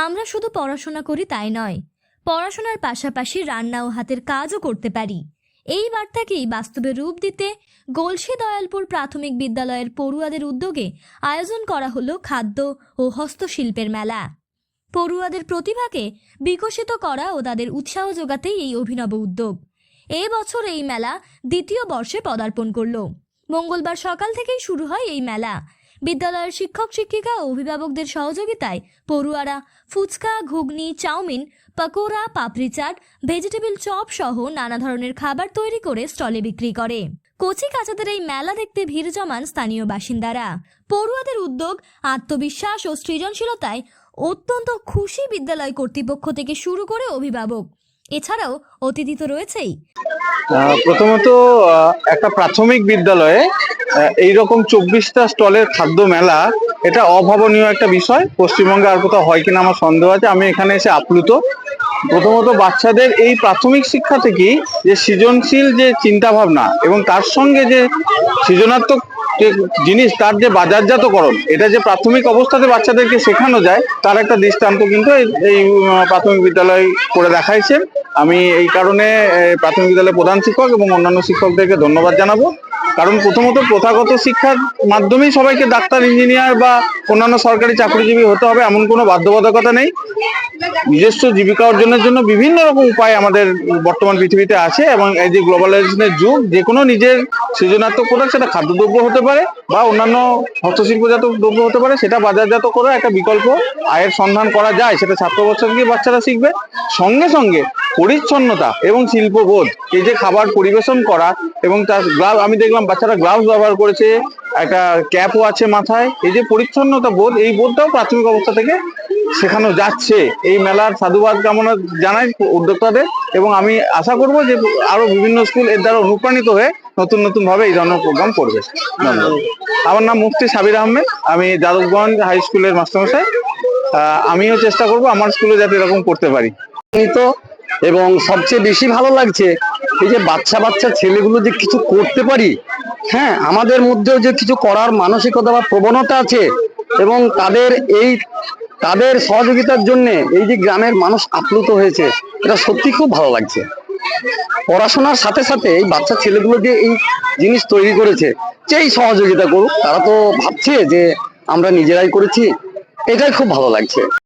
আমরা শুধু পড়াশোনা করি তাই নয়, পড়াশোনার পাশাপাশি রান্না ও হাতের কাজও করতে পারি। এই বার্তাকেই বাস্তবে রূপ দিতে গলসি দয়ালপুর প্রাথমিক বিদ্যালয়ের পড়ুয়াদের উদ্যোগে আয়োজন করা হলো খাদ্য ও হস্তশিল্পের মেলা। পড়ুয়াদের প্রতিভাকে বিকশিত করা ও তাদের উৎসাহ যোগাতেই এই অভিনব উদ্যোগ। এই বছর এই মেলা দ্বিতীয় বর্ষে পদার্পণ করল। মঙ্গলবার সকাল থেকেই শুরু হয় এই মেলা। বিদ্যালয়ের শিক্ষক শিক্ষিকা ও অভিভাবকদের সহযোগিতায় পড়ুয়ারা ফুচকা, ঘুগনি, চাউমিন, পকোড়া, পাপড়ি চাট, ভেজিটেবল চপ সহ নানা ধরনের খাবার তৈরি করে স্টলে বিক্রি করে। কচি কাচাদের এই মেলা দেখতে ভিড় জমান স্থানীয় বাসিন্দারা। পড়ুয়াদের উদ্যোগ, আত্মবিশ্বাস ও সৃজনশীলতায় অত্যন্ত খুশি বিদ্যালয় কর্তৃপক্ষ থেকে শুরু করে অভিভাবক। এছাড়াও অতিথি তো রয়েছেই। প্রথমত একটা প্রাথমিক বিদ্যালয়ে এইরকম 24টা স্টলের খাদ্য মেলা, এটা অভাবনীয় একটা বিষয়। পশ্চিমবঙ্গে আর কোথাও হয় কিনা আমার সন্দেহ আছে। আমি এখানে এসে আপ্লুত। প্রথমত বাচ্চাদের এই প্রাথমিক শিক্ষা থেকেই যে সৃজনশীল যে চিন্তা ভাবনা এবং তার সঙ্গে যে সৃজনাত্মক যে জিনিস, তার যে বাজারজাতকরণ, এটা যে প্রাথমিক অবস্থাতে বাচ্চাদেরকে শেখানো যায়, তার একটা দৃষ্টান্ত কিন্তু এই প্রাথমিক বিদ্যালয় করে দেখাইছেন। আমি এই কারণে প্রাথমিক বিদ্যালয়ের প্রধান শিক্ষক এবং অন্যান্য শিক্ষকদেরকে ধন্যবাদ জানাবো। কারণ প্রথমত প্রথাগত শিক্ষার মাধ্যমেই সবাইকে ডাক্তার, ইঞ্জিনিয়ার বা অন্যান্য সরকারি চাকরিজীবী হতে হবে এমন কোনো বাধ্যবাধকতা নেই। নিজস্ব জীবিকা অর্জনের জন্য বিভিন্ন রকম উপায় আমাদের বর্তমান পৃথিবীতে আছে এবং এই যে গ্লোবালাইজেশনের যুগ, যে কোনো নিজের সৃজনাত্মক প্রোডাক্ট, সেটা খাদ্যদ্রব্য হতে পারে বা অন্যান্য হস্তশিল্পজাত দ্রব্য হতে পারে, সেটা বাজারজাত করে একটা বিকল্প আয়ের সন্ধান করা যায়। সেটা ছাত্রবছর থেকে বাচ্চারা শিখবে। সঙ্গে সঙ্গে পরিচ্ছন্নতা এবং শিল্পবোধ, এই যে খাবার পরিবেশন করা এবং তার গ্লাভ, আমি দেখলাম বাচ্চারা গ্লাভস ব্যবহার করেছে, একটা ক্যাপও আছে মাথায়। এই যে পরিচ্ছন্নতা বোধ, এই বোধটাও প্রাথমিক অবস্থা থেকে শেখানো যাচ্ছে। এই মেলার সাধুবাদ কামনা জানাই উদ্যোক্তাদের এবং আমি আশা করব যে আরো বিভিন্ন স্কুল এর দ্বারা অনুপ্রাণিত হয়ে নতুন নতুন ভাবে এই ধরনের প্রোগ্রাম করবে। আমার নাম মুফতি সাবির আহমেদ, আমি যাদবগঞ্জ হাই স্কুলের মাস্টারমশাই। আমিও চেষ্টা করব আমার স্কুলে যাতে এরকম করতে পারি। এবং সবচেয়ে বেশি ভালো লাগছে এই যে বাচ্চা বাচ্চা ছেলেগুলো যে কিছু করতে পারি, হ্যাঁ, আমাদের মধ্যেও যে কিছু করার মানসিকতা বা প্রবণতা আছে এবং তাদের সহযোগিতার জন্য এই যে গ্রামের মানুষ আপ্লুত হয়েছে, এটা সত্যি খুব ভালো লাগছে। পড়াশোনার সাথে সাথে এই বাচ্চা ছেলেগুলো যে এই জিনিস তৈরি করেছে, যেই সহযোগিতা করুক, তারা তো ভাবছে যে আমরা নিজেরাই করেছি, এটাই খুব ভালো লাগছে।